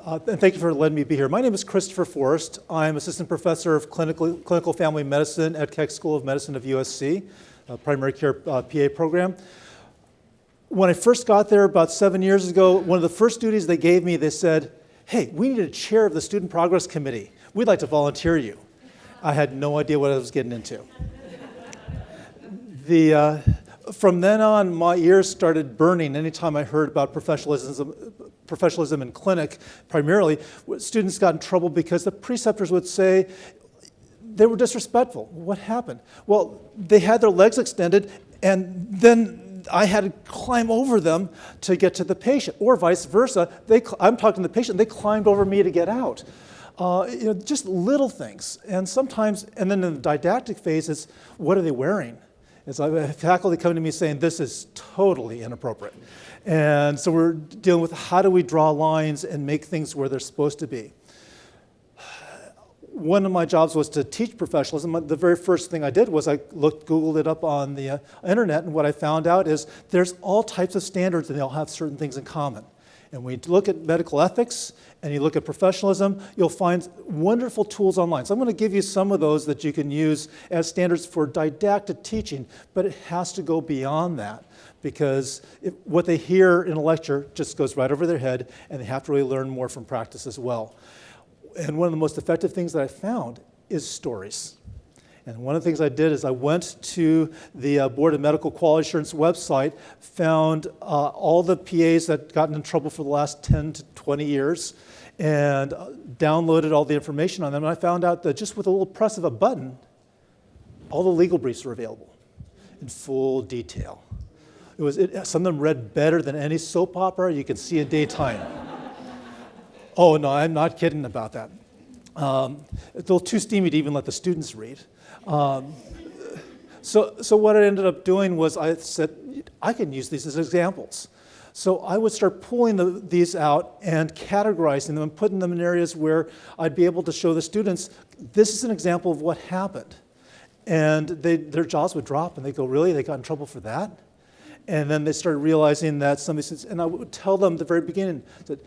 And thank you for letting me be here. My name is Christopher Forrest. I'm Assistant Professor of Clinical Family Medicine at Keck School of Medicine of USC, Primary Care PA program. When I first got there about 7 years ago, one of the first duties they gave me, they said, hey, we need a chair of the Student Progress Committee. We'd like to volunteer you. I had no idea what I was getting into. From then on, my ears started burning anytime I heard about professionalism in clinic, primarily. Students got in trouble because the preceptors would say they were disrespectful. What happened? Well, they had their legs extended, and then I had to climb over them to get to the patient, or vice versa. I'm talking to the patient, they climbed over me to get out. Just little things. And sometimes, and then in the didactic phase, it's what are they wearing? It's like faculty come to me saying, this is totally inappropriate. And so we're dealing with how do we draw lines and make things where they're supposed to be. One of my jobs was to teach professionalism. The very first thing I did was I Googled it up on the internet, and what I found out is there's all types of standards and they all have certain things in common. And when you look at medical ethics and you look at professionalism, you'll find wonderful tools online. So I'm going to give you some of those that you can use as standards for didactic teaching, but it has to go beyond that because what they hear in a lecture just goes right over their head, and they have to really learn more from practice as well. And one of the most effective things that I found is stories. And one of the things I did is I went to the Board of Medical Quality Assurance website, found all the PAs that gotten in trouble for the last 10 to 20 years, and downloaded all the information on them. And I found out that just with a little press of a button, all the legal briefs were available in full detail. Some of them read better than any soap opera you can see in daytime. Oh, no, I'm not kidding about that. It's a little too steamy to even let the students read. So what I ended up doing was I said, I can use these as examples. So I would start pulling these out and categorizing them and putting them in areas where I'd be able to show the students, this is an example of what happened. And their jaws would drop and they'd go, really? They got in trouble for that? And then they started realizing that somebody says, and I would tell them at the very beginning, that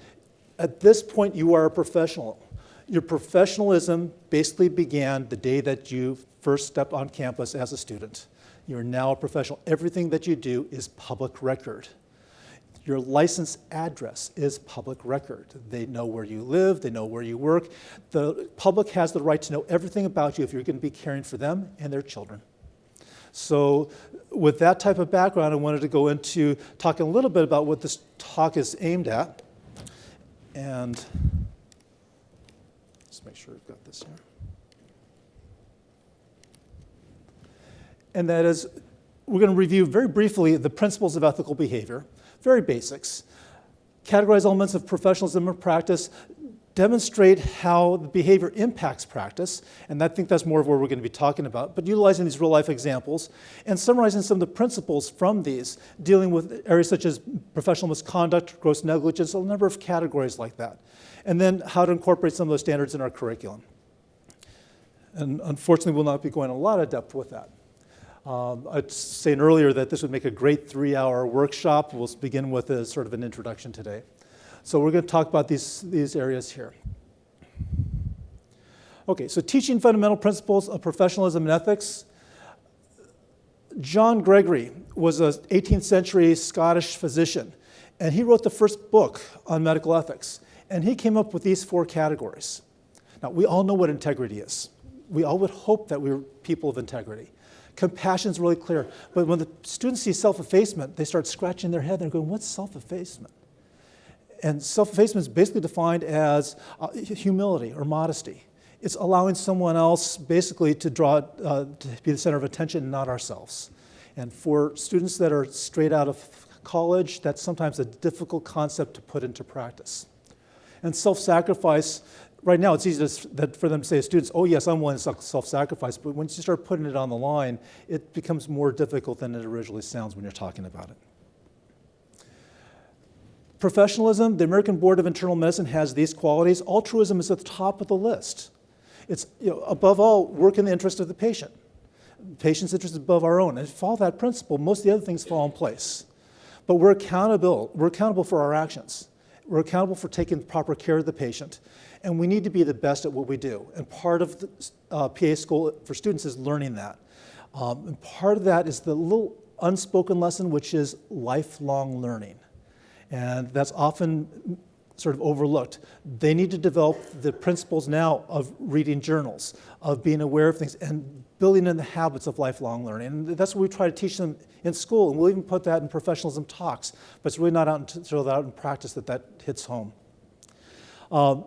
at this point you are a professional. Your professionalism basically began the day that you first stepped on campus as a student. You're now a professional. Everything that you do is public record. Your license address is public record. They know where you live, they know where you work. The public has the right to know everything about you if you're going to be caring for them and their children. So with that type of background, I wanted to go into talking a little bit about what this talk is aimed at. And let's make sure we've got this here. And that is, we're going to review very briefly the principles of ethical behavior, very basics, categorize elements of professionalism and practice, demonstrate how the behavior impacts practice, and I think that's more of what we're going to be talking about, but utilizing these real-life examples and summarizing some of the principles from these, dealing with areas such as professional misconduct, gross negligence, a number of categories like that, and then how to incorporate some of those standards in our curriculum. And unfortunately, we'll not be going in a lot of depth with that. I was saying earlier that this would make a great 3-hour workshop. We'll begin with a sort of an introduction today. So we're going to talk about these areas here. Okay, so teaching fundamental principles of professionalism and ethics. John Gregory was an 18th century Scottish physician, and he wrote the first book on medical ethics, and he came up with these 4 categories. Now, we all know what integrity is. We all would hope that we were people of integrity. Compassion is really clear, but when the students see self-effacement, they start scratching their head and they're going, what's self-effacement? And self-effacement is basically defined as humility or modesty. It's allowing someone else basically to be the center of attention, not ourselves. And for students that are straight out of college, that's sometimes a difficult concept to put into practice. And self-sacrifice, right now it's easy for them to say to students, oh yes, I'm willing to self-sacrifice, but once you start putting it on the line, it becomes more difficult than it originally sounds when you're talking about it. Professionalism, the American Board of Internal Medicine has these qualities. Altruism is at the top of the list. It's, above all, work in the interest of the patient. The patient's interest is above our own. And if you follow that principle, most of the other things fall in place. But we're accountable for our actions. We're accountable for taking proper care of the patient. And we need to be the best at what we do. And part of the PA school for students is learning that. And part of that is the little unspoken lesson, which is lifelong learning. And that's often sort of overlooked. They need to develop the principles now of reading journals, of being aware of things, and building in the habits of lifelong learning. And that's what we try to teach them in school. And we'll even put that in professionalism talks, but it's really not out until out in practice that hits home.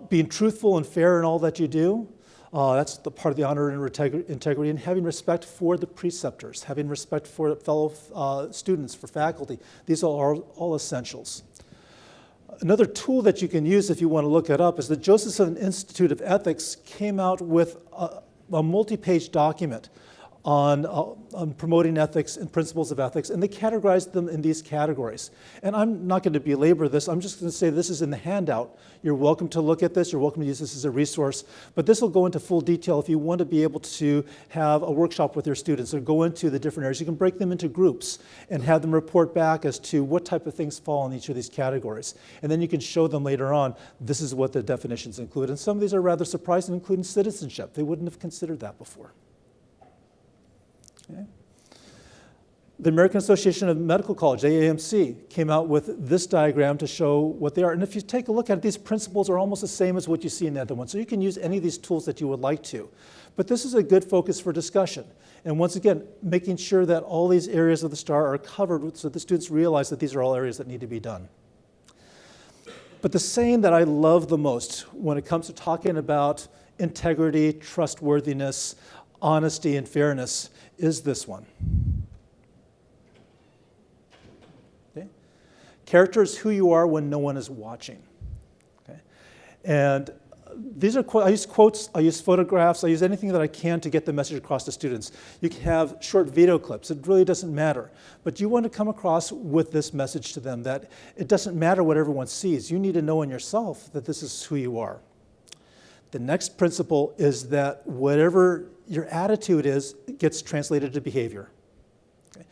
Being truthful and fair in all that you do, that's the part of the honor and integrity, and having respect for the preceptors, having respect for fellow students, for faculty. These are all essentials. Another tool that you can use if you want to look it up is the Josephson Institute of Ethics came out with a multi-page document on promoting ethics and principles of ethics, and they categorized them in these categories. And I'm not going to belabor this. I'm just going to say this is in the handout. You're welcome to look at this. You're welcome to use this as a resource. But this will go into full detail if you want to be able to have a workshop with your students or go into the different areas. You can break them into groups and have them report back as to what type of things fall in each of these categories. And then you can show them later on, this is what the definitions include. And some of these are rather surprising, including citizenship. They wouldn't have considered that before. Okay. The American Association of Medical College, AAMC, came out with this diagram to show what they are. And if you take a look at it, these principles are almost the same as what you see in the other one. So you can use any of these tools that you would like to. But this is a good focus for discussion. And once again, making sure that all these areas of the STAR are covered so the students realize that these are all areas that need to be done. But the saying that I love the most when it comes to talking about integrity, trustworthiness, honesty, and fairness is this one. Okay? Character is who you are when no one is watching. Okay? And these are I use quotes, I use photographs, I use anything that I can to get the message across to students. You can have short video clips. It really doesn't matter. But you want to come across with this message to them that it doesn't matter what everyone sees. You need to know in yourself that this is who you are. The next principle is that whatever your attitude is, it gets translated to behavior. Okay?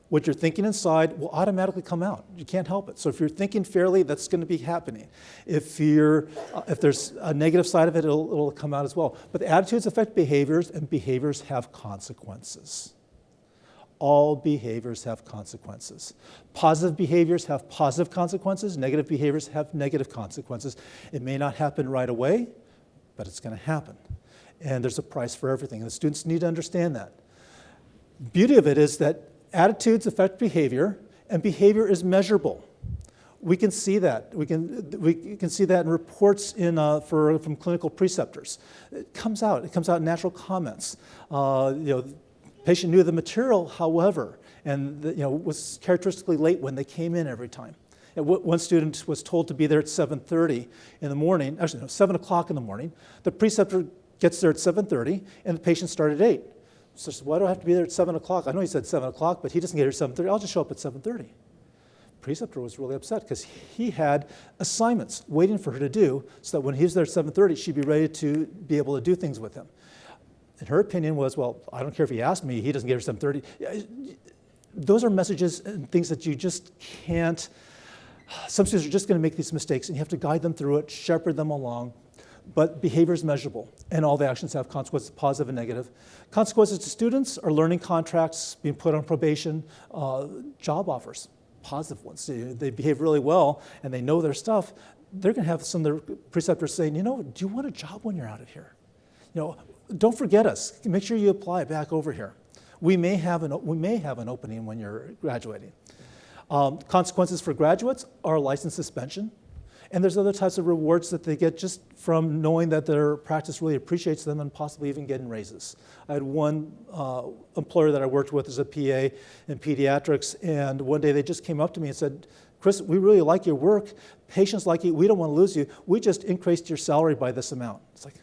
What you're thinking inside will automatically come out. You can't help it. So if you're thinking fairly, that's going to be happening. If there's a negative side of it, it'll come out as well. But the attitudes affect behaviors, and behaviors have consequences. All behaviors have consequences. Positive behaviors have positive consequences. Negative behaviors have negative consequences. It may not happen right away, but it's going to happen. And there's a price for everything. And the students need to understand that. Beauty of it is that attitudes affect behavior, and behavior is measurable. We can see that. We can see that in reports from clinical preceptors. It comes out. It comes out in natural comments. The patient knew the material, however, and was characteristically late when they came in every time. One student was told to be there at 7:30 in the morning, actually no, 7 o'clock in the morning. The preceptor gets there at 7:30, and the patient started at 8. So why do I have to be there at 7 o'clock? I know he said 7 o'clock, but he doesn't get here at 7:30. I'll just show up at 7:30. Preceptor was really upset because he had assignments waiting for her to do so that when he was there at 7:30, she'd be ready to be able to do things with him. And her opinion was, well, I don't care if he asked me, he doesn't get here at 7:30. Those are messages and things that you just can't. Some students are just going to make these mistakes, and you have to guide them through it, shepherd them along. But behavior is measurable, and all the actions have consequences, positive and negative. Consequences to students are learning contracts, being put on probation, job offers, positive ones. They behave really well, and they know their stuff. They're going to have some of their preceptors saying, do you want a job when you're out of here? Don't forget us. Make sure you apply back over here. We may have an opening when you're graduating. Consequences for graduates are license suspension. And there's other types of rewards that they get just from knowing that their practice really appreciates them and possibly even getting raises. I had one employer that I worked with as a PA in pediatrics, and one day they just came up to me and said, Chris, we really like your work. Patients like you. We don't want to lose you. We just increased your salary by this amount. It's like,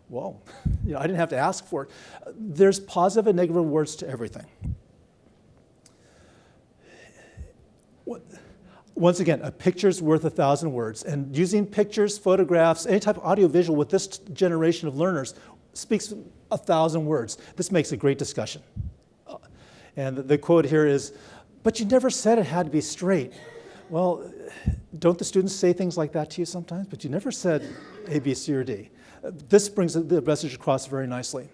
whoa. I didn't have to ask for it. There's positive and negative rewards to everything. Once again, a picture's worth 1,000 words. And using pictures, photographs, any type of audiovisual with this generation of learners speaks 1,000 words. This makes a great discussion. And the quote here is, but you never said it had to be straight. Well, don't the students say things like that to you sometimes? But you never said A, B, C, or D. This brings the message across very nicely.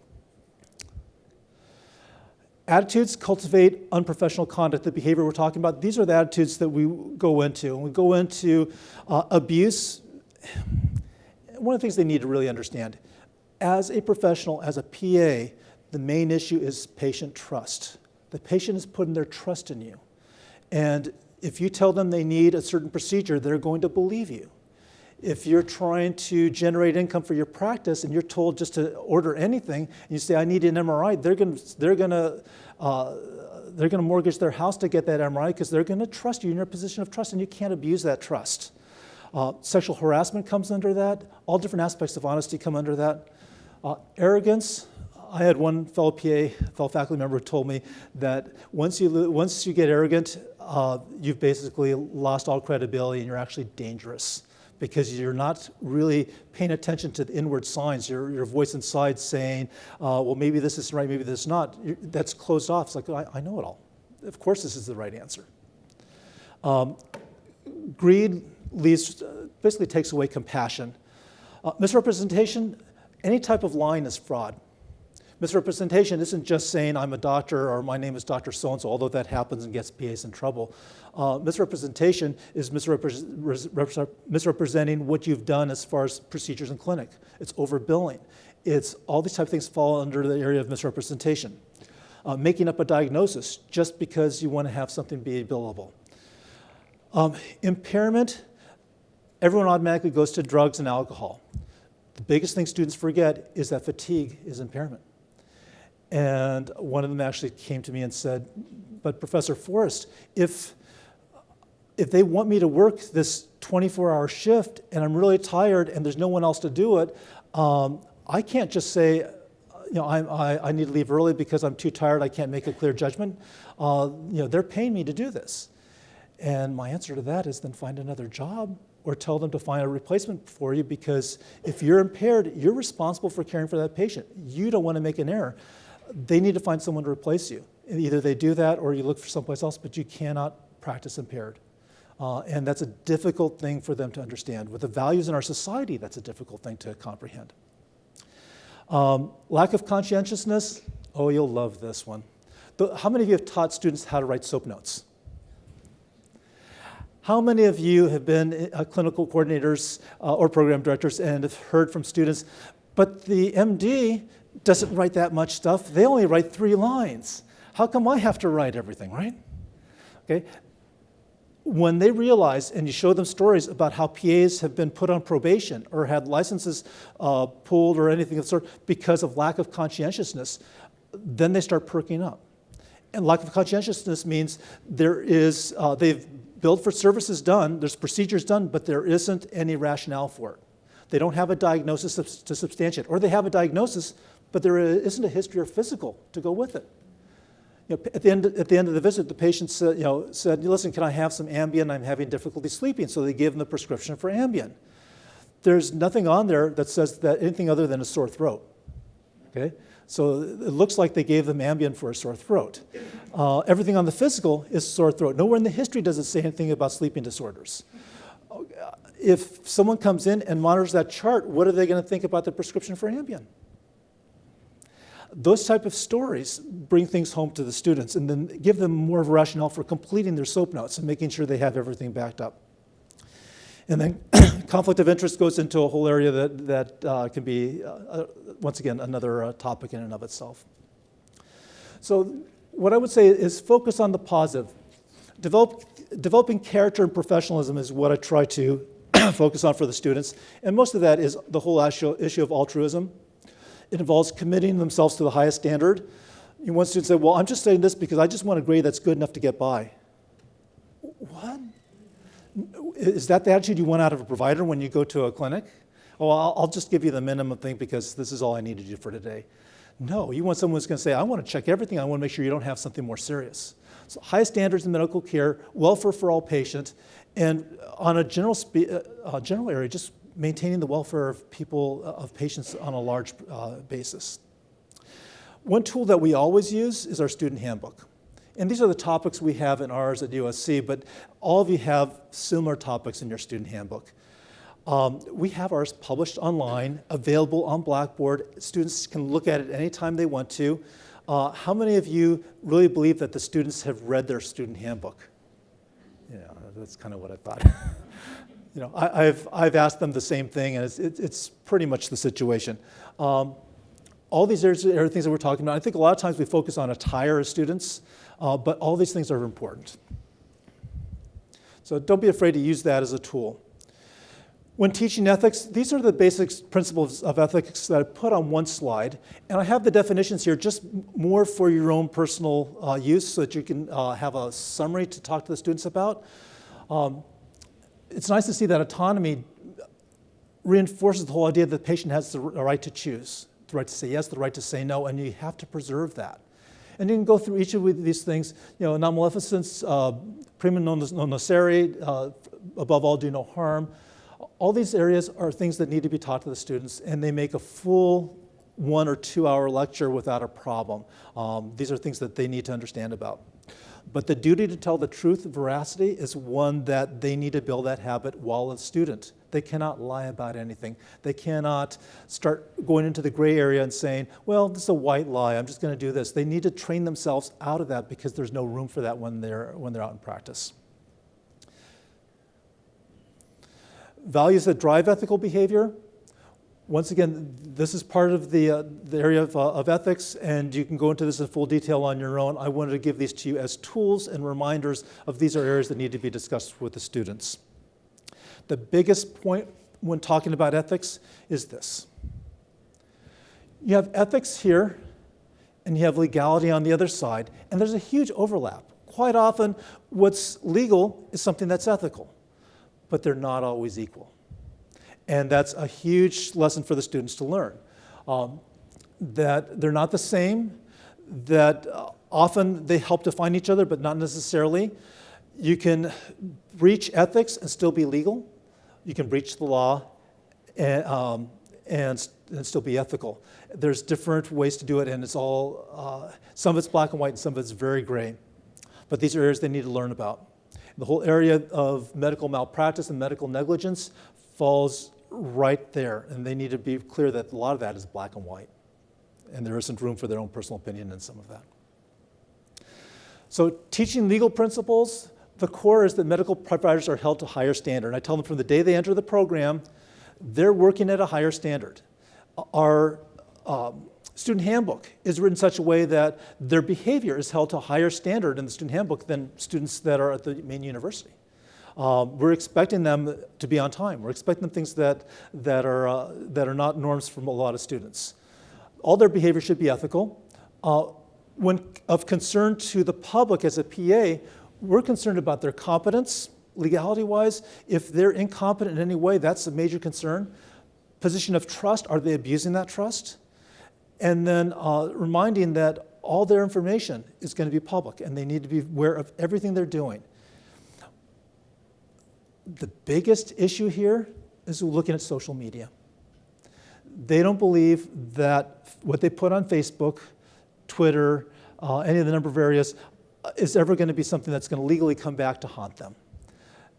Attitudes cultivate unprofessional conduct, the behavior we're talking about. These are the attitudes that we go into. And we go into abuse. One of the things they need to really understand, as a professional, as a PA, the main issue is patient trust. The patient is putting their trust in you. And if you tell them they need a certain procedure, they're going to believe you. If you're trying to generate income for your practice and you're told just to order anything, and you say, I need an MRI, they're gonna mortgage their house to get that MRI because they're gonna trust you in your position of trust, and you can't abuse that trust. Sexual harassment comes under that. All different aspects of honesty come under that. Arrogance. I had one fellow faculty member who told me that once you get arrogant, you've basically lost all credibility and you're actually dangerous, because you're not really paying attention to the inward signs. Your voice inside saying, well, maybe this is right, maybe this is not. That's closed off. It's like, I know it all. Of course this is the right answer. Greed basically takes away compassion. Misrepresentation, any type of lying is fraud. Misrepresentation isn't just saying I'm a doctor or my name is Dr. So-and-so, although that happens and gets PAs in trouble. Misrepresentation is misrepresenting what you've done as far as procedures in clinic. It's overbilling. It's all these type of things fall under the area of misrepresentation. Making up a diagnosis just because you want to have something be billable. Impairment, everyone automatically goes to drugs and alcohol. The biggest thing students forget is that fatigue is impairment. And one of them actually came to me and said, but Professor Forrest, if they want me to work this 24-hour shift and I'm really tired and there's no one else to do it, I can't just say, I need to leave early because I'm too tired, I can't make a clear judgment. They're paying me to do this. And my answer to that is then find another job or tell them to find a replacement for you, because if you're impaired, you're responsible for caring for that patient. You don't want to make an error. They need to find someone to replace you. And either they do that or you look for someplace else, but you cannot practice impaired. And that's a difficult thing for them to understand. With the values in our society, that's a difficult thing to comprehend. Lack of conscientiousness. Oh, you'll love this one. How many of you have taught students how to write SOAP notes? How many of you have been clinical coordinators or program directors and have heard from students, but the MD doesn't write that much stuff. They only write 3 lines. How come I have to write everything, right? Okay. When they realize, and you show them stories about how PAs have been put on probation or had licenses pulled or anything of the sort because of lack of conscientiousness, then they start perking up. And lack of conscientiousness means they've billed for services done, there's procedures done, but there isn't any rationale for it. They don't have a diagnosis to substantiate, or they have a diagnosis, but there isn't a history or physical to go with it. At the end of the visit, the patient said, listen, can I have some Ambien? I'm having difficulty sleeping. So they gave them the prescription for Ambien. There's nothing on there that says that anything other than a sore throat. Okay? So it looks like they gave them Ambien for a sore throat. Everything on the physical is sore throat. Nowhere in the history does it say anything about sleeping disorders. If someone comes in and monitors that chart, what are they going to think about the prescription for Ambien? Those type of stories bring things home to the students and then give them more of a rationale for completing their SOAP notes and making sure they have everything backed up. And then conflict of interest goes into a whole area that can be, once again, another topic in and of itself. So what I would say is focus on the positive. Developing character and professionalism is what I try to focus on for the students. And most of that is the whole issue of altruism. It involves committing themselves to the highest standard. One student said, well, I'm just saying this because I just want a grade that's good enough to get by. What? Is that the attitude you want out of a provider when you go to a clinic? Oh, I'll just give you the minimum thing because this is all I need to do for today. No, you want someone who's going to say, I want to check everything. I want to make sure you don't have something more serious. So high standards in medical care, welfare for all patients, and on a general area, just maintaining the welfare of people, of patients on a large basis. One tool that we always use is our student handbook. And these are the topics we have in ours at USC, but all of you have similar topics in your student handbook. We have ours published online, available on Blackboard. Students can look at it anytime they want to. How many of you really believe that the students have read their student handbook? Yeah, that's kind of what I thought. You know, I've asked them the same thing, and it's pretty much the situation. All these are things that we're talking about. I think a lot of times we focus on attire as students, but all these things are important. So don't be afraid to use that as a tool. When teaching ethics, these are the basic principles of ethics that I put on one slide. And I have the definitions here just more for your own personal use so that you can have a summary to talk to the students about. It's nice to see that autonomy reinforces the whole idea that the patient has the right to choose, the right to say yes, the right to say no, and you have to preserve that. And you can go through each of these things, you know, non maleficence, prima non nocere, above all, do no harm. All these areas are things that need to be taught to the students, and they make a full 1 or 2 hour lecture without a problem. These are things that they need to understand about. But the duty to tell the truth and veracity is one that they need to build that habit while a student. They cannot lie about anything. They cannot start going into the gray area and saying, well, this is a white lie, I'm just going to do this. They need to train themselves out of that because there's no room for that when they're out in practice. Values that drive ethical behavior. Once again, this is part of the area of ethics, and you can go into this in full detail on your own. I wanted to give these to you as tools and reminders of these are areas that need to be discussed with the students. The biggest point when talking about ethics is this. You have ethics here, and you have legality on the other side, and there's a huge overlap. Quite often, what's legal is something that's ethical, but they're not always equal. And that's a huge lesson for the students to learn. That they're not the same, that often they help define each other, but not necessarily. You can breach ethics and still be legal. You can breach the law and still be ethical. There's different ways to do it, and it's all, some of it's black and white and some of it's very gray. But these are areas they need to learn about. The whole area of medical malpractice and medical negligence falls right there, and they need to be clear that a lot of that is black and white, and there isn't room for their own personal opinion in some of that. So teaching legal principles, the core is that medical providers are held to higher standard. And I tell them from the day they enter the program, they're working at a higher standard. Our student handbook is written in such a way that their behavior is held to a higher standard in the student handbook than students that are at the main university. We're expecting them to be on time. We're expecting them things that are not norms from a lot of students. All their behavior should be ethical. When of concern to the public as a PA, we're concerned about their competence, legality-wise. If they're incompetent in any way, that's a major concern. Position of trust, are they abusing that trust? And then reminding that all their information is going to be public, and they need to be aware of everything they're doing. The biggest issue here is looking at social media. They don't believe that what they put on Facebook, Twitter, any of the number of areas is ever going to be something that's going to legally come back to haunt them.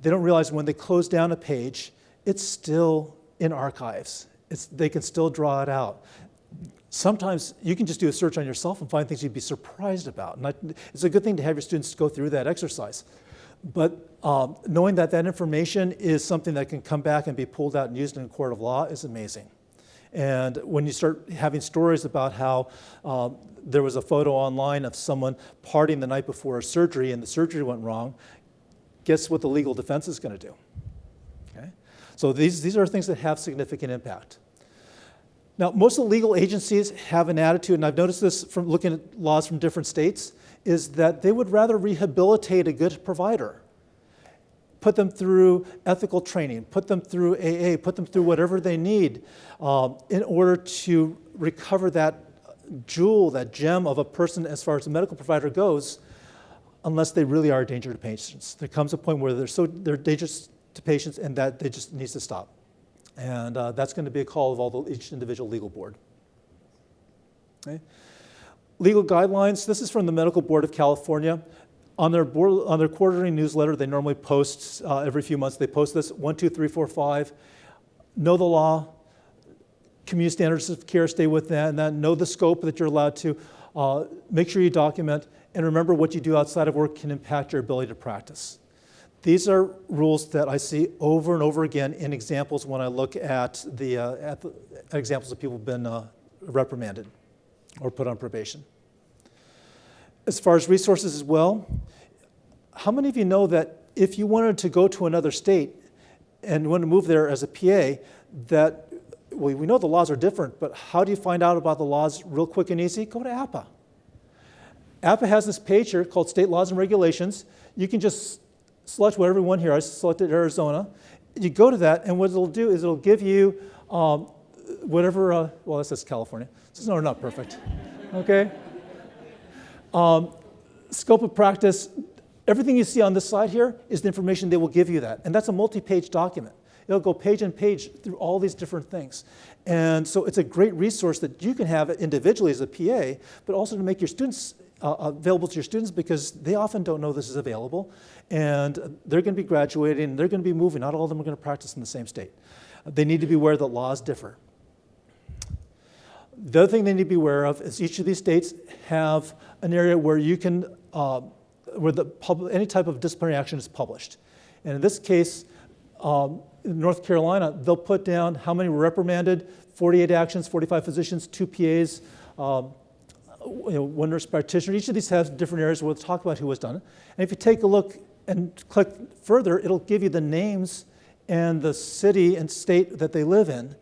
They don't realize when they close down a page, it's still in archives. They can still draw it out. Sometimes you can just do a search on yourself and find things you'd be surprised about. And it's a good thing to have your students go through that exercise. But knowing that that information is something that can come back and be pulled out and used in a court of law is amazing. And when you start having stories about how there was a photo online of someone partying the night before a surgery and the surgery went wrong, guess what the legal defense is going to do? Okay? So these are things that have significant impact. Now, most of the legal agencies have an attitude, and I've noticed this from looking at laws from different states, is that they would rather rehabilitate a good provider, put them through ethical training, put them through AA, put them through whatever they need in order to recover that jewel, that gem of a person as far as a medical provider goes, unless they really are a danger to patients. There comes a point where they're dangerous to patients and that they just needs to stop. And that's going to be a call of each individual legal board. Okay? Legal guidelines, this is from the Medical Board of California. On their quarterly newsletter, they normally post every few months, they post this, 1, 2, 3, 4, 5. Know the law, community standards of care, stay with that, and then know the scope that you're allowed to. Make sure you document, and remember what you do outside of work can impact your ability to practice. These are rules that I see over and over again in examples when I look at examples of people who've been reprimanded or put on probation. As far as resources as well, how many of you know that if you wanted to go to another state and want to move there as a PA, that, well, we know the laws are different, but how do you find out about the laws real quick and easy? Go to APA. APA has this page here called State Laws and Regulations. You can just select whatever one here. I selected Arizona. You go to that, and what it'll do is it'll give you whatever, well, that says California. So no, not perfect, okay? Scope of practice, everything you see on this slide here is the information they will give you that. And that's a multi-page document. It'll go page and page through all these different things. And so it's a great resource that you can have individually as a PA, but also to make your students available to your students because they often don't know this is available. And they're going to be graduating, they're going to be moving. Not all of them are going to practice in the same state. They need to be aware that laws differ. The other thing they need to be aware of is each of these states have an area where you can, where any type of disciplinary action is published. And in this case, in North Carolina, they'll put down how many were reprimanded, 48 actions, 45 physicians, 2 PAs, 1 nurse practitioner. Each of these has different areas where we'll talk about who was done. And if you take a look and click further, it'll give you the names and the city and state that they live in.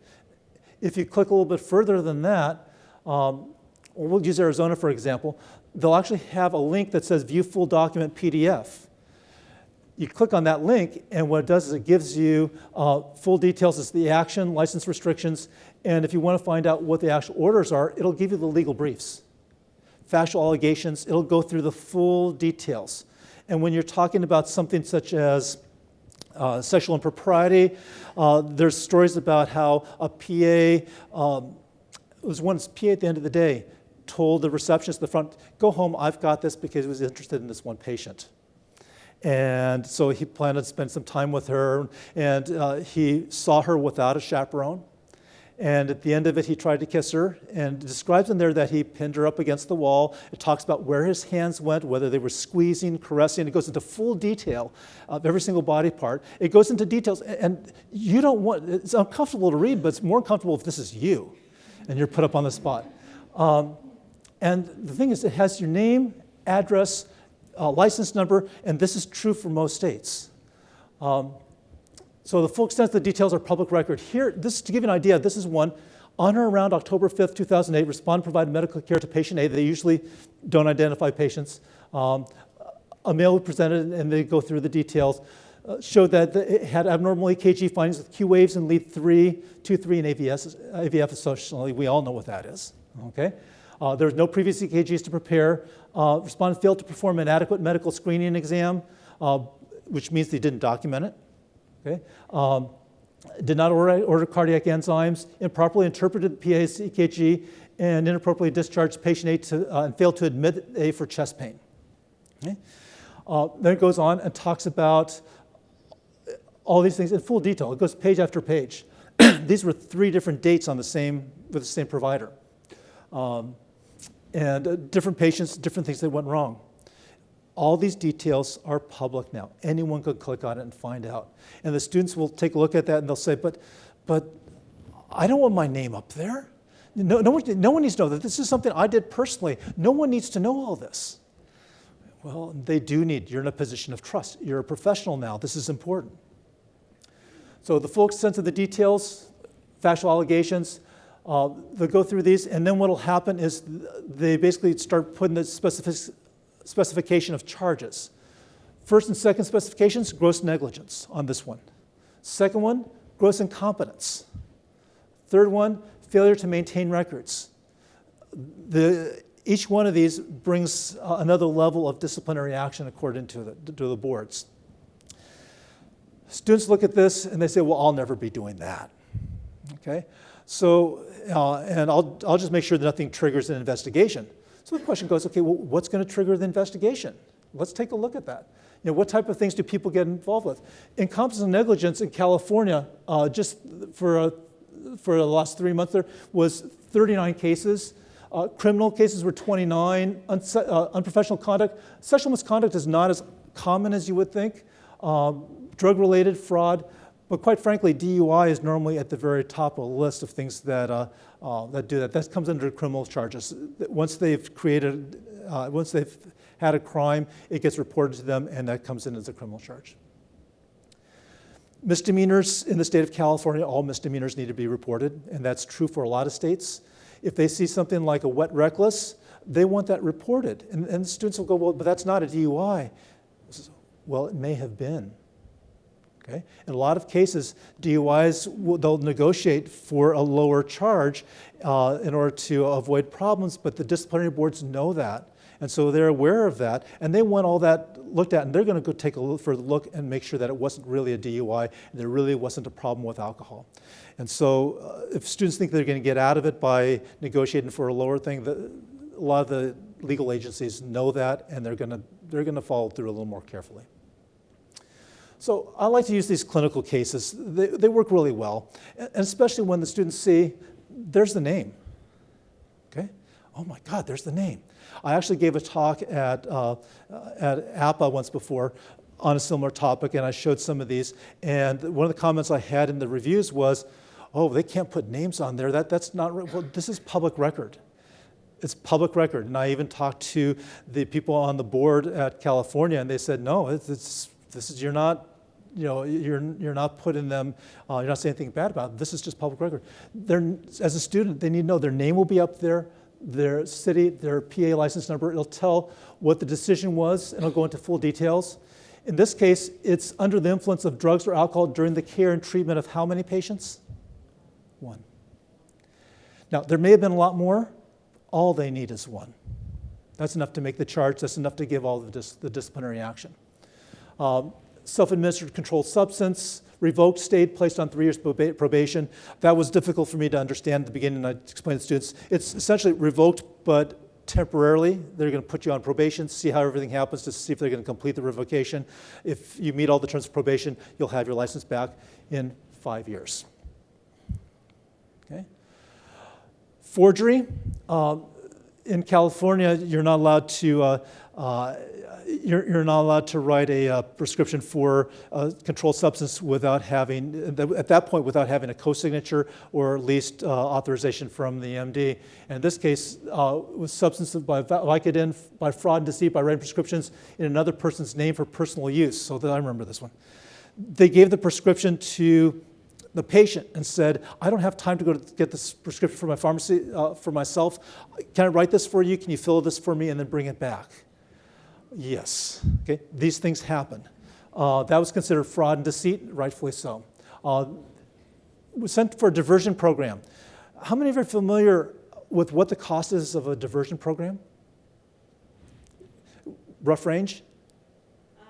If you click a little bit further than that, we'll use Arizona for example, they'll actually have a link that says View Full Document PDF. You click on that link, and what it does is it gives you full details as the action, license restrictions, and if you want to find out what the actual orders are, it'll give you the legal briefs. Factual allegations, it'll go through the full details. And when you're talking about something such as sexual impropriety, there's stories about how a PA, it was one PA at the end of the day, told the receptionist at the front, go home, I've got this, because he was interested in this one patient. And so he planned to spend some time with her, and he saw her without a chaperone. And at the end of it, he tried to kiss her, and it describes in there that he pinned her up against the wall. It talks about where his hands went, whether they were squeezing, caressing. It goes into full detail of every single body part. It goes into details, and you don't want, it's uncomfortable to read, but it's more uncomfortable if this is you, and you're put up on the spot. And the thing is, it has your name, address, license number, and this is true for most states. So the full extent of the details are public record. Here, this to give you an idea, this is one. On or around October 5th, 2008, respondent provided medical care to patient A. They usually don't identify patients. A male presented, and they go through the details, showed that it had abnormal EKG findings with Q waves in lead 3, 2, 3, and AVF associationally. We all know what that is. Okay? There was no previous EKGs to prepare. Respondent failed to perform an adequate medical screening exam, which means they didn't document it. Okay. Did not order cardiac enzymes, improperly interpreted the PA's EKG, and inappropriately discharged patient A and failed to admit A for chest pain. Okay. Then it goes on and talks about all these things in full detail. It goes page after page. These were 3 different dates on with the same provider. And different patients, different things that went wrong. All these details are public now. Anyone could click on it and find out. And the students will take a look at that and they'll say, but I don't want my name up there. No one needs to know that this is something I did personally. No one needs to know all this. Well, they do need, you're in a position of trust. You're a professional now. This is important. So the full extent of the details, factual allegations, they'll go through these, and then what will happen is they basically start putting the specification of charges. First and second specifications, gross negligence on this one. Second one, gross incompetence. Third one, failure to maintain records. Each one of these brings another level of disciplinary action according to the boards. Students look at this and they say, well, I'll never be doing that. Okay? So, and I'll just make sure that nothing triggers an investigation. So the question goes, okay, well, what's going to trigger the investigation? Let's take a look at that. What type of things do people get involved with? Incompetence and negligence in California, just for the last 3 months there, was 39 cases. Criminal cases were 29. Unprofessional conduct. Sexual misconduct is not as common as you would think. Drug-related fraud. But quite frankly, DUI is normally at the very top of the list of things that do that. That comes under criminal charges. Once they've had a crime, it gets reported to them, and that comes in as a criminal charge. Misdemeanors in the state of California, all misdemeanors need to be reported, and that's true for a lot of states. If they see something like a wet reckless, they want that reported. And the students will go, well, but that's not a DUI. Well, it may have been. Okay? In a lot of cases, DUIs, they'll negotiate for a lower charge in order to avoid problems, but the disciplinary boards know that. And so they're aware of that, and they want all that looked at, and they're going to go take a further look and make sure that it wasn't really a DUI, and there really wasn't a problem with alcohol. And so if students think they're going to get out of it by negotiating for a lower thing, a lot of the legal agencies know that, and they're going to follow through a little more carefully. So I like to use these clinical cases. They work really well, and especially when the students see, there's the name. Okay? Oh my God, there's the name. I actually gave a talk at APA once before on a similar topic, and I showed some of these. And one of the comments I had in the reviews was, oh, they can't put names on there. That's not right. Well, this is public record. It's public record. And I even talked to the people on the board at California, and they said, no, you're not putting them, you're not saying anything bad about it. This is just public record. As a student, they need to know their name will be up there, their city, their PA license number. It'll tell what the decision was, and it'll go into full details. In this case, it's under the influence of drugs or alcohol during the care and treatment of how many patients? 1. Now, there may have been a lot more. All they need is 1. That's enough to make the charge. That's enough to give all the disciplinary action. Self-administered controlled substance, revoked, stayed, placed on 3 years probation. That was difficult for me to understand at the beginning, and I explained to students. It's essentially revoked, but temporarily. They're going to put you on probation, see how everything happens, to see if they're going to complete the revocation. If you meet all the terms of probation, you'll have your license back in 5 years. Okay? Forgery. In California, you're not allowed to you're not allowed to write a prescription for a controlled substance without having, at that point, without having a co-signature or at least authorization from the MD. And in this case, with substances by Vicodin, by fraud and deceit, by writing prescriptions in another person's name for personal use. So that I remember this one. They gave the prescription to the patient and said, I don't have time to go to get this prescription from my pharmacy for myself. Can I write this for you? Can you fill this for me and then bring it back? Yes. Okay. These things happen. That was considered fraud and deceit, rightfully so. Was sent for a diversion program. How many of you are familiar with what the cost is of a diversion program? Rough range? In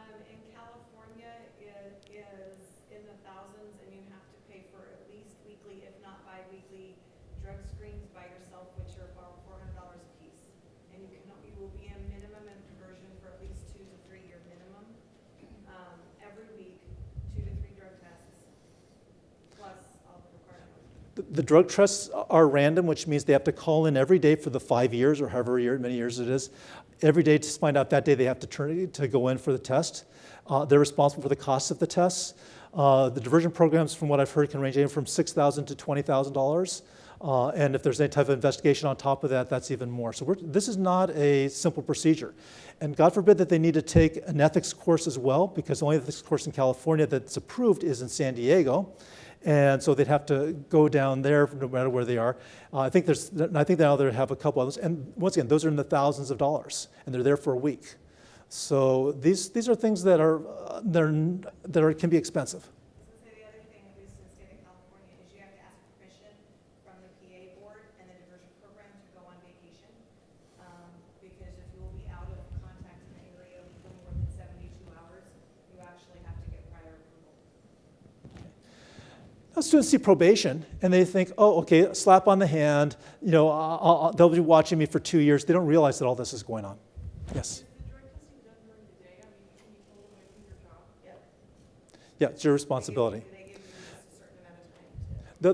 California, it is in the thousands, and you have to pay for at least weekly, if not bi-weekly, drug screens by yourself, which are about $400 a piece. And you will be in minimum and diversion for at least 2 to 3 year minimum. Every week, 2 to 3 drug tests, plus all the requirements. The drug tests are random, which means they have to call in every day for the 5 years or however many years it is. Every day to find out that day they have to go in for the test. They're responsible for the cost of the tests. The diversion programs, from what I've heard, can range anywhere from $6,000 to $20,000. And if there's any type of investigation on top of that, that's even more. So this is not a simple procedure. And God forbid that they need to take an ethics course as well, because the only ethics course in California that's approved is in San Diego. And so they'd have to go down there no matter where they are. I think now they have a couple others. And once again, those are in the thousands of dollars, and they're there for a week. So these are things that can be expensive. The other thing, at least in the state of California, is you have to ask permission from the PA board and the diversion program to go on vacation, because if you will be out of contact in the area for more than 72 hours, you actually have to get prior approval. Students see probation and they think, oh, okay, a slap on the hand, you know, they'll be watching me for 2 years. They don't realize that all this is going on. Yes? Is the drug testing done during the day? I mean, can you pull away from your job? Yeah. Yeah, it's your responsibility. They give you just a certain amount of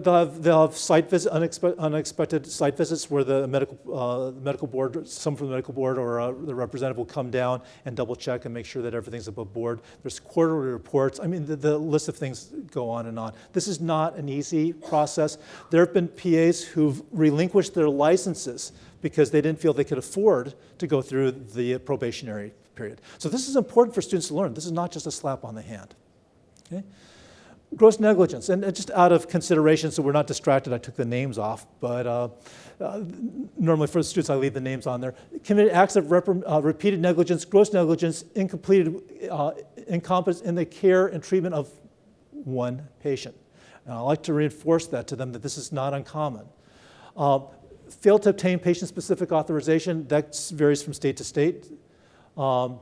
time to. They'll have site visit, unexpected site visits where the medical board, someone from the medical board or the representative will come down and double check and make sure that everything's above board. There's quarterly reports. I mean, the list of things go on and on. This is not an easy process. There have been PAs who've relinquished their licenses because they didn't feel they could afford to go through the probationary period. So this is important for students to learn. This is not just a slap on the hand. Okay? Gross negligence, and just out of consideration, so we're not distracted, I took the names off, but normally for the students I leave the names on there. Committed acts of repeated negligence, gross negligence, incompetence in the care and treatment of one patient. And I like to reinforce that to them that this is not uncommon. Failed to obtain patient-specific authorization, that varies from state to state. How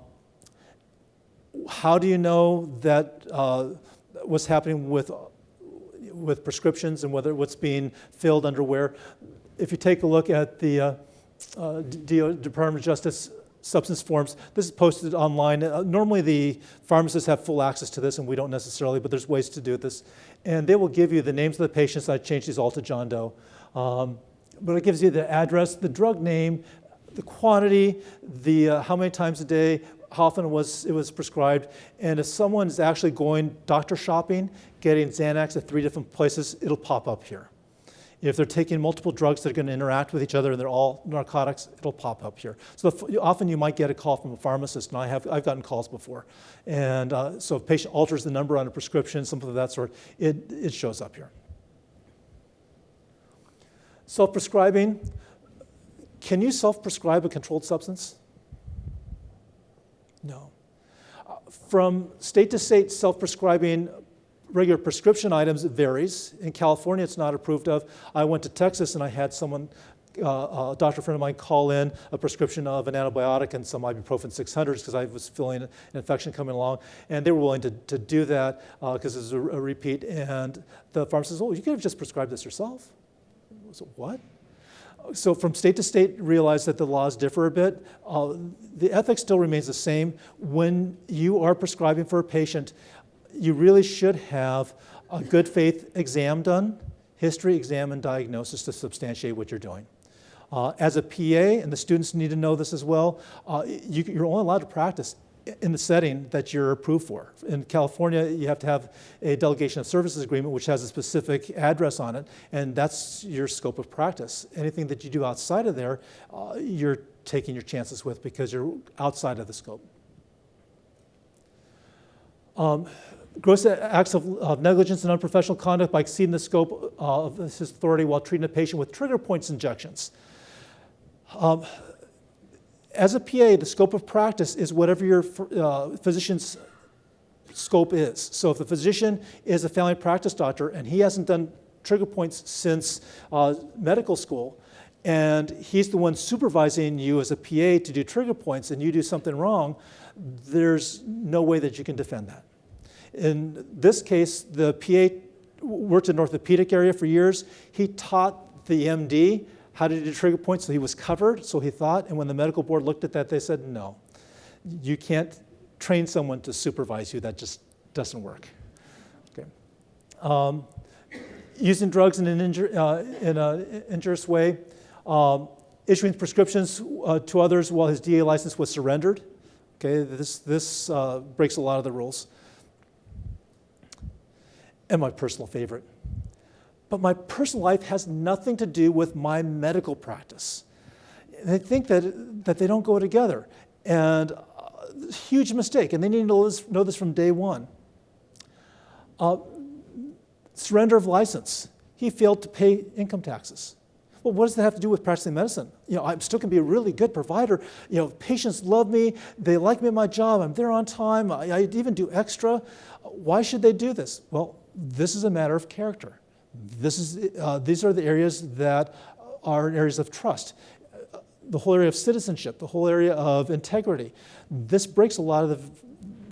do you know that what's happening with prescriptions and whether what's being filled under where? If you take a look at the Department of Justice substance forms, this is posted online. Normally the pharmacists have full access to this and we don't necessarily, but there's ways to do this. And they will give you the names of the patients. I changed these all to John Doe. But it gives you the address, the drug name, the quantity, the how many times a day, how often it was prescribed, and if someone is actually going doctor shopping, getting Xanax at 3 different places, it'll pop up here. If they're taking multiple drugs that are going to interact with each other and they're all narcotics, it'll pop up here. So often you might get a call from a pharmacist, and I've gotten calls before. And so if a patient alters the number on a prescription, something of that sort, it shows up here. Self-prescribing. Can you self-prescribe a controlled substance? No. From state to state, self-prescribing regular prescription items varies. In California, it's not approved of. I went to Texas and I had someone, a doctor friend of mine, call in a prescription of an antibiotic and some ibuprofen 600s because I was feeling an infection coming along. And they were willing to do that because it was a repeat. And the pharmacist said, oh, you could have just prescribed this yourself. I said, what? So from state to state, realize that the laws differ a bit. The ethics still remains the same. When you are prescribing for a patient, you really should have a good faith exam done, history, exam, and diagnosis to substantiate what you're doing. As a PA, and the students need to know this as well, you're only allowed to practice in the setting that you're approved for. In California, you have to have a delegation of services agreement which has a specific address on it, and that's your scope of practice. Anything that you do outside of there, you're taking your chances with because you're outside of the scope. Gross acts of negligence and unprofessional conduct by exceeding the scope of his authority while treating a patient with trigger points injections. As a PA, the scope of practice is whatever your physician's scope is. So if the physician is a family practice doctor and he hasn't done trigger points since medical school, and he's the one supervising you as a PA to do trigger points and you do something wrong, there's no way that you can defend that. In this case, the PA worked in the orthopedic area for years. He taught the MD how to do trigger points, so he was covered, so he thought, and when the medical board looked at that, they said, no, you can't train someone to supervise you, that just doesn't work. Okay. Using drugs in an injurious way, issuing prescriptions to others while his DA license was surrendered. Okay, this breaks a lot of the rules. And my personal favorite. But my personal life has nothing to do with my medical practice. They think that they don't go together. And huge mistake, and they need to know this from day one. Surrender of license. He failed to pay income taxes. Well, what does that have to do with practicing medicine? You know, I still can be a really good provider. You know, patients love me. They like me at my job. I'm there on time. I even do extra. Why should they do this? Well, this is a matter of character. These are the areas that are areas of trust. The whole area of citizenship, the whole area of integrity. This breaks a lot of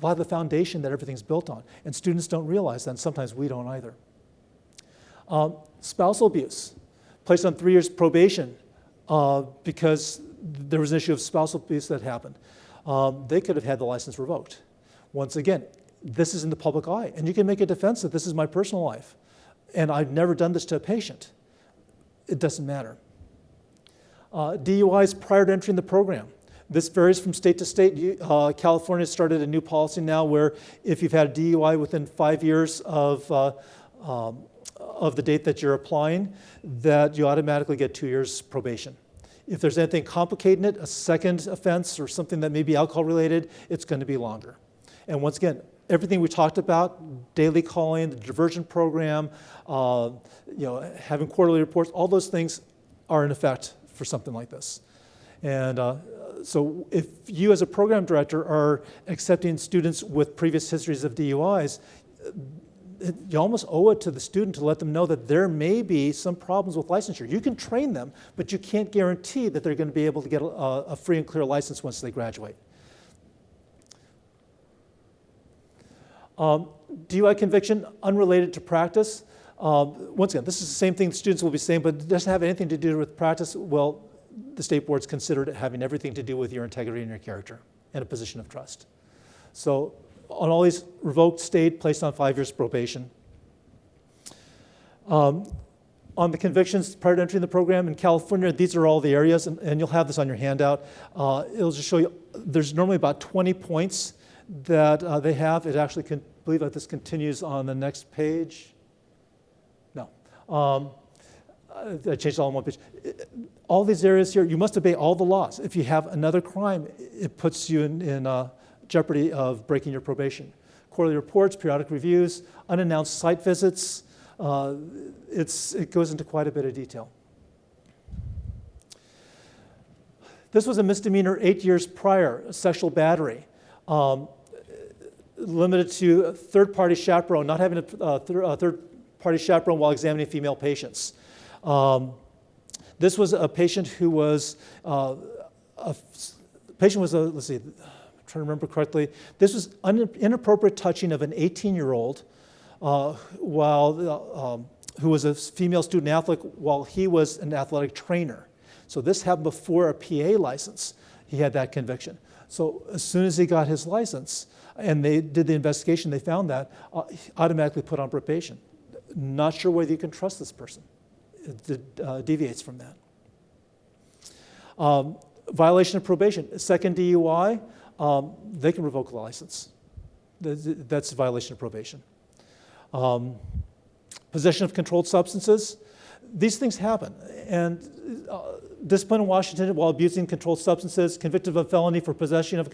the foundation that everything's built on. And students don't realize that, and sometimes we don't either. Spousal abuse, placed on 3 years probation because there was an issue of spousal abuse that happened. They could have had the license revoked. Once again, this is in the public eye, and you can make a defense that this is my personal life, and I've never done this to a patient. It doesn't matter. DUIs prior to entering the program. This varies from state to state. California started a new policy now where if you've had a DUI within 5 years of the date that you're applying, that you automatically get 2 years probation. If there's anything complicating it, a second offense or something that may be alcohol related, it's going to be longer. And once again, everything we talked about, daily calling, the diversion program, having quarterly reports, all those things are in effect for something like this. And so if you as a program director are accepting students with previous histories of DUIs, you almost owe it to the student to let them know that there may be some problems with licensure. You can train them, but you can't guarantee that they're going to be able to get a free and clear license once they graduate. DUI conviction unrelated to practice. Once again, this is the same thing the students will be saying, but it doesn't have anything to do with practice. Well, the state board's considered it having everything to do with your integrity and your character and a position of trust. So on all these, revoked, stayed, placed on 5 years probation. On the convictions prior to entering the program in California, these are all the areas, and you'll have this on your handout. It'll just show you, there's normally about 20 points that they have. It actually can, I believe that this continues on the next page. No. I changed it all on one page. All these areas here, you must obey all the laws. If you have another crime, it puts you in jeopardy of breaking your probation. Quarterly reports, periodic reviews, unannounced site visits. It goes into quite a bit of detail. This was a misdemeanor 8 years prior, sexual battery. Limited to third-party chaperone, not having a third-party chaperone while examining female patients. This was a patient who was, let's see, I'm trying to remember correctly. This was inappropriate touching of an 18-year-old who was a female student athlete while he was an athletic trainer. So this happened before a PA license. He had that conviction. So as soon as he got his license and they did the investigation, they found that, automatically put on probation. Not sure whether you can trust this person. It deviates from that. Violation of probation. Second DUI, they can revoke the license. That's a violation of probation. Possession of controlled substances. These things happen. And discipline in Washington while abusing controlled substances, convicted of a felony for possession of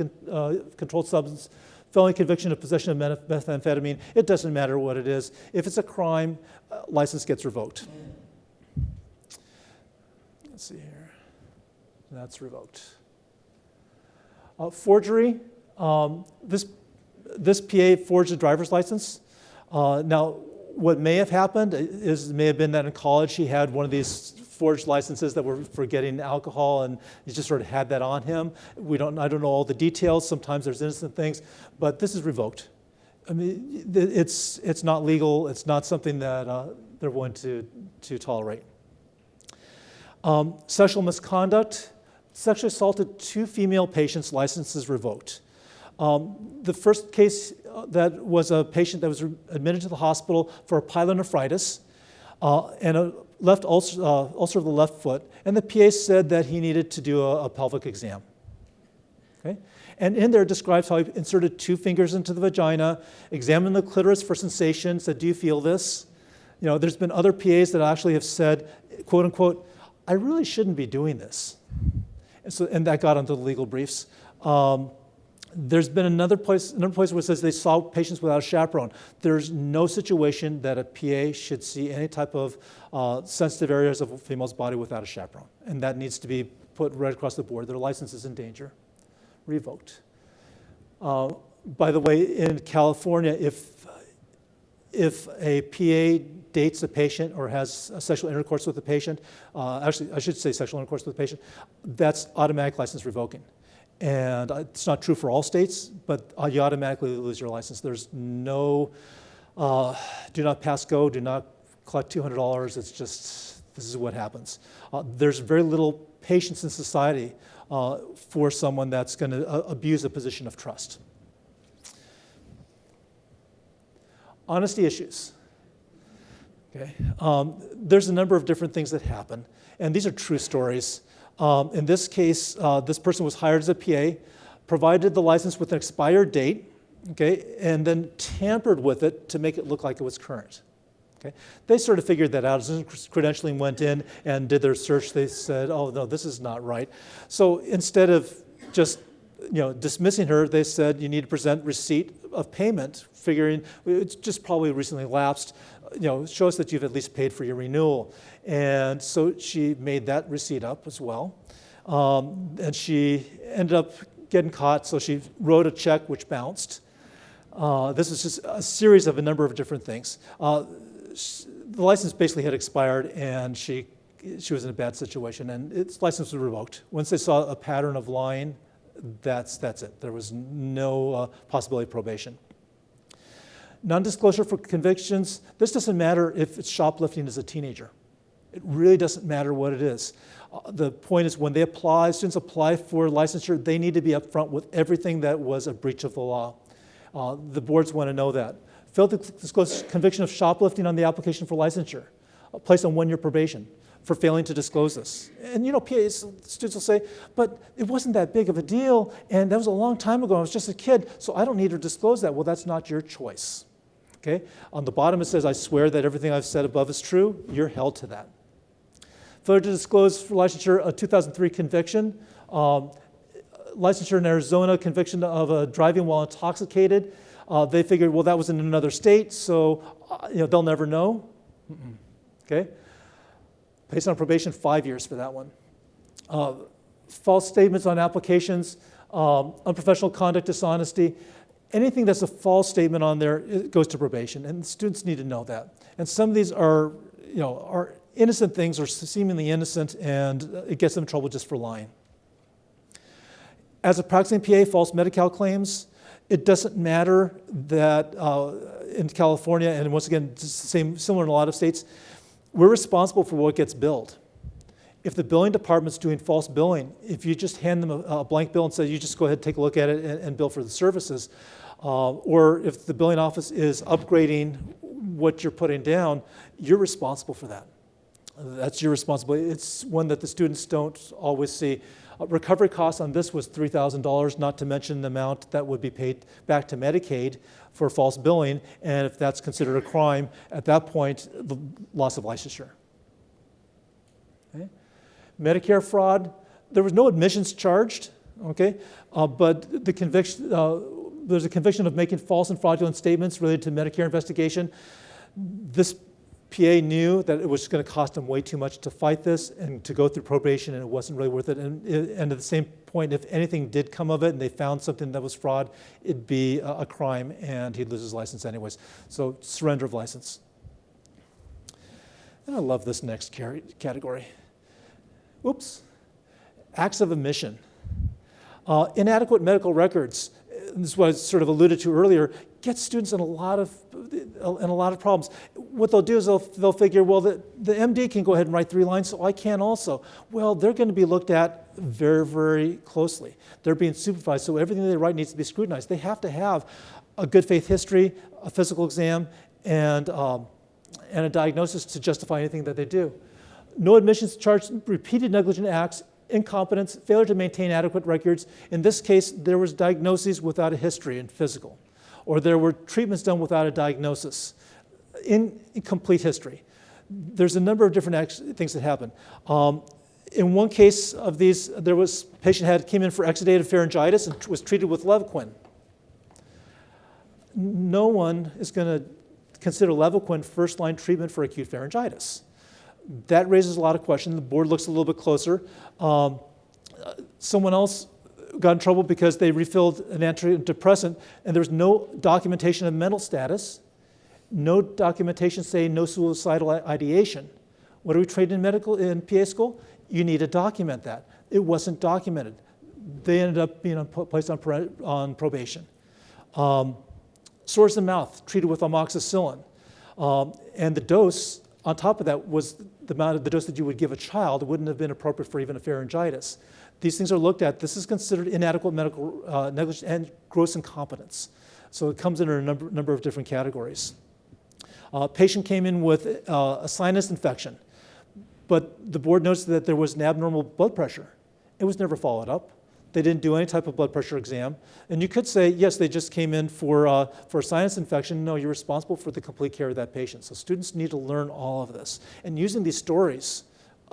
controlled substance, felony conviction of possession of methamphetamine. It doesn't matter what it is. If it's a crime, license gets revoked. Let's see here. That's revoked. Forgery. This PA forged a driver's license. Now, what may have happened is it may have been that in college he had one of these forged licenses that were for getting alcohol, and he just sort of had that on him. I don't know all the details. Sometimes there's innocent things, but this is revoked. I mean, it's not legal. It's not something that they're willing to tolerate. Sexual misconduct. Sexually assaulted 2 female patients, licenses revoked. The first case that was a patient that was admitted to the hospital for a pyelonephritis and a left ulcer of the left foot, and the PA said that he needed to do a pelvic exam. Okay? And in there it describes how he inserted 2 fingers into the vagina, examined the clitoris for sensations, said, do you feel this? You know, there's been other PAs that actually have said, quote unquote, I really shouldn't be doing this. And that got onto the legal briefs. There's been another place where it says they saw patients without a chaperone. There's no situation that a PA should see any type of sensitive areas of a female's body without a chaperone. And that needs to be put right across the board. Their license is in danger. Revoked. By the way, in California, if a PA dates a patient or has a sexual intercourse with a patient, actually I should say sexual intercourse with a patient, that's automatic license revoking. And it's not true for all states, but you automatically lose your license. There's no, do not pass go, do not collect $200. It's just, this is what happens. There's very little patience in society for someone that's going to abuse a position of trust. Honesty issues. Okay. There's a number of different things that happen, and these are true stories. In this case, this person was hired as a PA, provided the license with an expired date, okay, and then tampered with it to make it look like it was current. Okay. They sort of figured that out. As soon as credentialing went in and did their search, they said, oh, no, this is not right. So instead of just dismissing her, they said you need to present receipt of payment, figuring it's just probably recently lapsed. Show us that you've at least paid for your renewal. And so she made that receipt up as well. And she ended up getting caught, so she wrote a check which bounced. This was just a series of a number of different things. The license basically had expired, and she was in a bad situation, and its license was revoked. Once they saw a pattern of lying, that's it. There was no possibility of probation. Non-disclosure for convictions. This doesn't matter if it's shoplifting as a teenager. It really doesn't matter what it is. The point is when students apply for licensure, they need to be upfront with everything that was a breach of the law. The boards want to know that. Failed to disclose conviction of shoplifting on the application for licensure. Placed on 1-year probation for failing to disclose this. And PAs, students will say, but it wasn't that big of a deal, and that was a long time ago, I was just a kid, so I don't need to disclose that. Well, that's not your choice. Okay? On the bottom it says, I swear that everything I've said above is true. You're held to that. Failure to disclose for licensure a 2003 conviction. Licensure in Arizona, conviction of driving while intoxicated. They figured, well, that was in another state, so they'll never know. Okay? Placed on probation, 5 years for that one. False statements on applications, unprofessional conduct, dishonesty. Anything that's a false statement on there, it goes to probation, and students need to know that. And some of these are innocent things or seemingly innocent, and it gets them in trouble just for lying. As a practicing PA, false Medi-Cal claims. It doesn't matter that in California, and once again, similar in a lot of states, we're responsible for what gets billed. If the billing department's doing false billing, if you just hand them a blank bill and say, you just go ahead and take a look at it and bill for the services, or if the billing office is upgrading what you're putting down, you're responsible for that. That's your responsibility. It's one that the students don't always see. Recovery costs on this was $3,000, not to mention the amount that would be paid back to Medicaid for false billing, and if that's considered a crime, at that point, the loss of licensure. Okay. Medicare fraud, there was no admissions charged, okay, but the conviction, there's a conviction of making false and fraudulent statements related to Medicare investigation. This PA knew that it was going to cost them way too much to fight this and to go through probation, and it wasn't really worth it. And at the same point, if anything did come of it and they found something that was fraud, it'd be a crime and he'd lose his license anyways. So surrender of license. And I love this next category. Oops. Acts of omission. Inadequate medical records. This is what I sort of alluded to earlier. Get students in a lot of problems. What they'll do is they'll figure, well, the MD can go ahead and write 3 lines, so I can also. Well, they're going to be looked at very, very closely. They're being supervised, so everything they write needs to be scrutinized. They have to have a good faith history, a physical exam, and a diagnosis to justify anything that they do. No admissions charged, repeated negligent acts, incompetence, failure to maintain adequate records. In this case, there was diagnoses without a history and physical, or there were treatments done without a diagnosis, incomplete history. There's a number of different things that happen. In one case of these, patient came in for exudative pharyngitis and was treated with Levaquin. No one is going to consider Levaquin first-line treatment for acute pharyngitis. That raises a lot of questions. The board looks a little bit closer. Someone else got in trouble because they refilled an antidepressant and there was no documentation of mental status, no documentation saying no suicidal ideation. What are we trained in PA school? You need to document that. It wasn't documented. They ended up being placed on probation. Sores in the mouth, treated with amoxicillin. And the dose on top of that was the amount of the dose that you would give a child. It wouldn't have been appropriate for even a pharyngitis. These things are looked at. This is considered inadequate medical negligence and gross incompetence. So it comes in a number of different categories. Patient came in with a sinus infection, but the board noticed that there was an abnormal blood pressure. It was never followed up. They didn't do any type of blood pressure exam. And you could say, yes, they just came in for a sinus infection. No, you're responsible for the complete care of that patient. So students need to learn all of this. And using these stories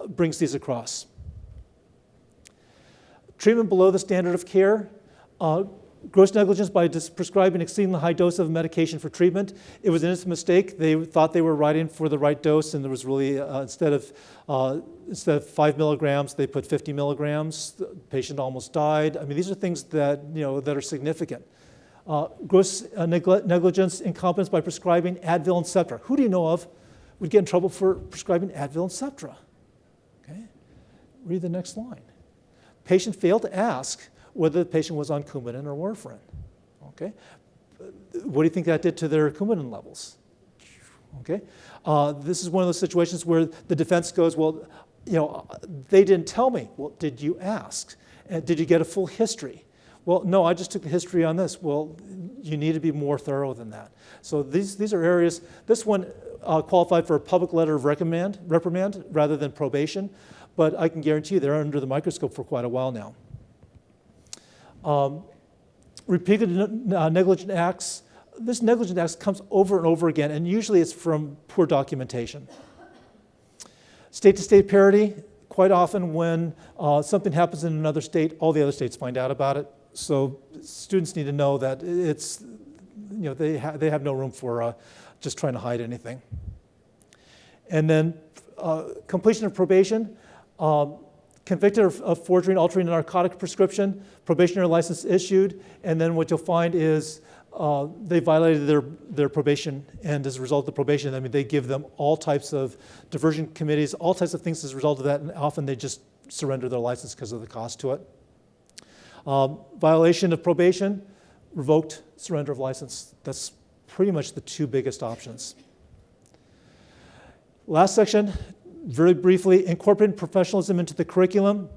brings these across. Treatment below the standard of care. Gross negligence by prescribing an exceedingly high dose of medication for treatment. It was an innocent mistake. They thought they were writing for the right dose, and there was really, instead of 5 milligrams, they put 50 milligrams. The patient almost died. I mean, these are things that, that are significant. Gross negligence, incompetence by prescribing Advil and Septra. Who do you know of would get in trouble for prescribing Advil and Septra? Okay, read the next line. Patient failed to ask whether the patient was on Coumadin or Warfarin. Okay, what do you think that did to their Coumadin levels? Okay, this is one of those situations where the defense goes, well, they didn't tell me. Well, did you ask? And did you get a full history? Well, no, I just took the history on this. Well, you need to be more thorough than that. So these are areas. This one qualified for a public letter of reprimand rather than probation, but I can guarantee you they're under the microscope for quite a while now. Repeated negligent acts. This negligent acts comes over and over again, and usually it's from poor documentation. State-to-state parity. Quite often when something happens in another state, all the other states find out about it. So students need to know that it's, they have no room for just trying to hide anything. And then completion of probation. Convicted of forgery and altering a narcotic prescription, probationary license issued, and then what you'll find is they violated their probation, and as a result of the probation, they give them all types of diversion committees, all types of things as a result of that, and often they just surrender their license because of the cost to it. Violation of probation, revoked surrender of license. That's pretty much the two biggest options. Last section. Very briefly, incorporating professionalism into the curriculum.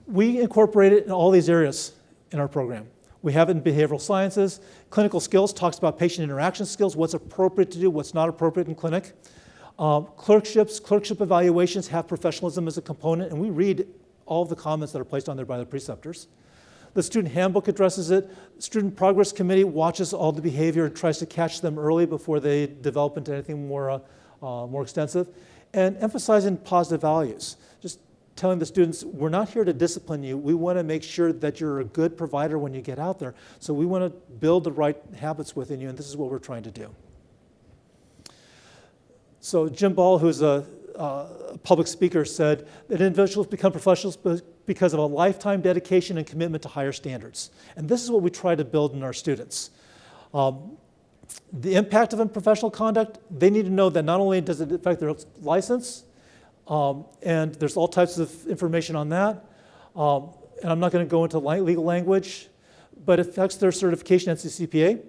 We incorporate it in all these areas in our program. We have it in behavioral sciences. Clinical skills talks about patient interaction skills, what's appropriate to do, what's not appropriate in clinic. Clerkship evaluations have professionalism as a component, and we read all of the comments that are placed on there by the preceptors. The student handbook addresses it. Student progress committee watches all the behavior and tries to catch them early before they develop into anything more extensive. And emphasizing positive values, just telling the students, we're not here to discipline you. We want to make sure that you're a good provider when you get out there. So we want to build the right habits within you, and this is what we're trying to do. So Jim Ball, who's a public speaker, said that individuals become professionals because of a lifetime dedication and commitment to higher standards. And this is what we try to build in our students. The impact of unprofessional conduct, they need to know that not only does it affect their license, and there's all types of information on that, and I'm not going to go into legal language, but it affects their certification NCCPA.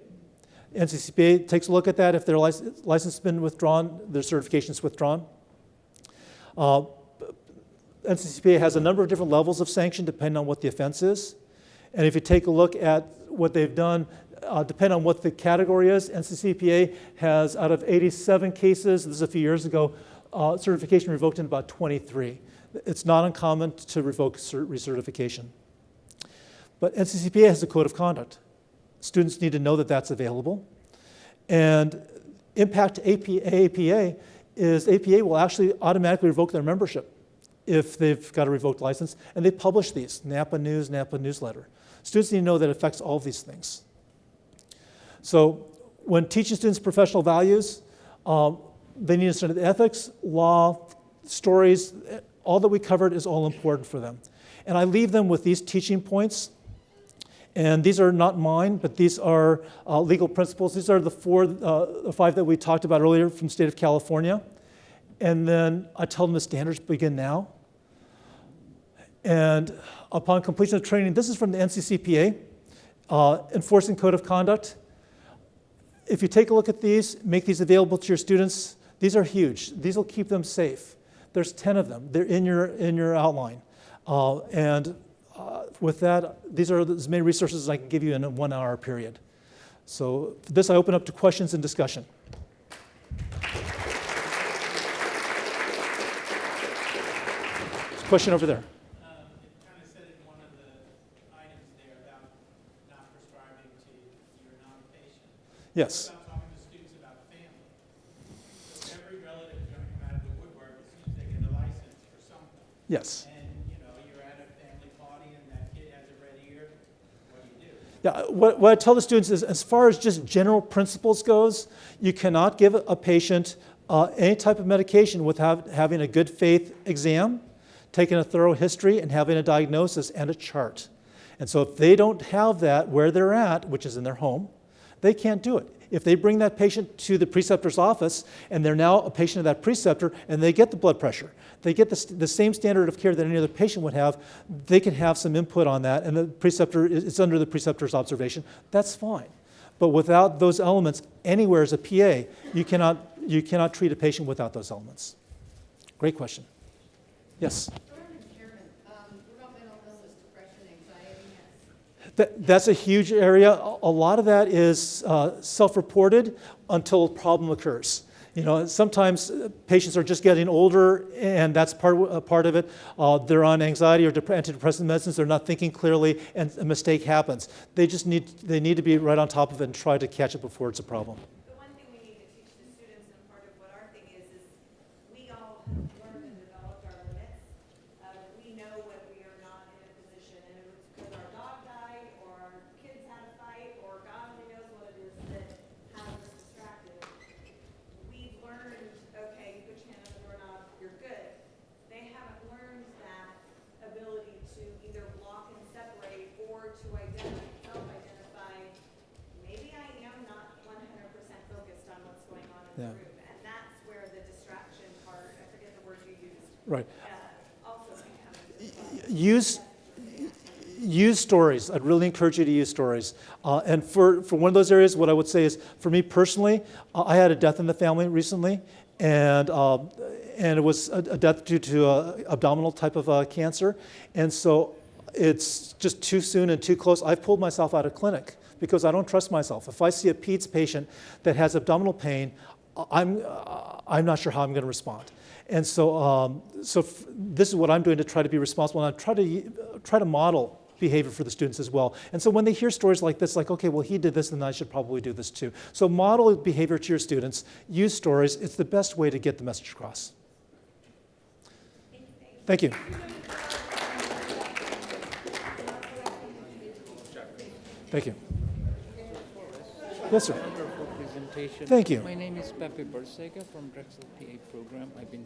NCCPA takes a look at that. If their license has been withdrawn, their certification is withdrawn. NCCPA has a number of different levels of sanction depending on what the offense is. And if you take a look at what they've done, depending on what the category is, NCCPA has, out of 87 cases, this is a few years ago, certification revoked in about 23. It's not uncommon to revoke recertification. But NCCPA has a code of conduct. Students need to know that that's available. And impact to APA is APA will actually automatically revoke their membership if they've got a revoked license. And they publish these, NAPA News, NAPA Newsletter. Students need to know that it affects all of these things. So when teaching students professional values, they need to study the ethics, law, stories. All that we covered is all important for them. And I leave them with these teaching points. And these are not mine, but these are legal principles. These are the five that we talked about earlier from the state of California. And then I tell them the standards begin now. And upon completion of training, this is from the NCCPA, enforcing code of conduct. If you take a look at these, make these available to your students, These are huge. These will keep them safe. There's 10 of them. They're in your outline. With that, these are as many resources as I can give you in a 1 hour period. So for this, I open up to questions and discussion. Question over there. It kind of said in one of the items there about not prescribing to your non-patient. Yes. About talking to students about family. So every relative is going to come out of the woodwork as soon as they get a license for something. Yes. And, you're at a family party and that kid has a red ear. What do you do? Yeah, what I tell the students is, as far as just general principles goes, you cannot give a patient any type of medication without having a good faith exam, taking a thorough history, and having a diagnosis and a chart. And so if they don't have that where they're at, which is in their home, they can't do it. If they bring that patient to the preceptor's office and they're now a patient of that preceptor and they get the blood pressure, they get the same standard of care that any other patient would have, they can have some input on that, and the preceptor, it's under the preceptor's observation. That's fine. But without those elements, anywhere as a PA, you cannot treat a patient without those elements. Great question. Yes? What about mental illness, depression, anxiety? That's a huge area. A lot of that is self-reported until a problem occurs. Sometimes patients are just getting older, and that's part of it. They're on anxiety or antidepressant medicines. They're not thinking clearly, and a mistake happens. They need to be right on top of it and try to catch it before it's a problem. The one thing we need to teach the students, and part of what our thing is we all have learned and developed our limits. We know when we are not in a position, and if it's because our dog died, or our kids had a fight, or God only knows what it is that has us distracted. We've learned, okay, you put your hand on the doorknob, you're good. They haven't learned that ability to either block and separate, or to self-identify. Maybe I am not 100% focused on what's going on in the room, and that's where the distraction part, I forget the word you used, Right. also can come into play. Use stories. I'd really encourage you to use stories. And for one of those areas, what I would say is, for me personally, I had a death in the family recently, and it was a death due to abdominal type of cancer. And so it's just too soon and too close. I've pulled myself out of clinic because I don't trust myself. If I see a peds patient that has abdominal pain, I'm not sure how I'm going to respond. And so, this is what I'm doing to try to be responsible, and I try to model behavior for the students as well. And so when they hear stories like this, like, okay, well, he did this, then I should probably do this too. So model behavior to your students, use stories. It's the best way to get the message across. Thank you. Thank you. Yes, sir. Wonderful presentation. Thank you. My name is Pepe Barseca from Drexel PA program. I've been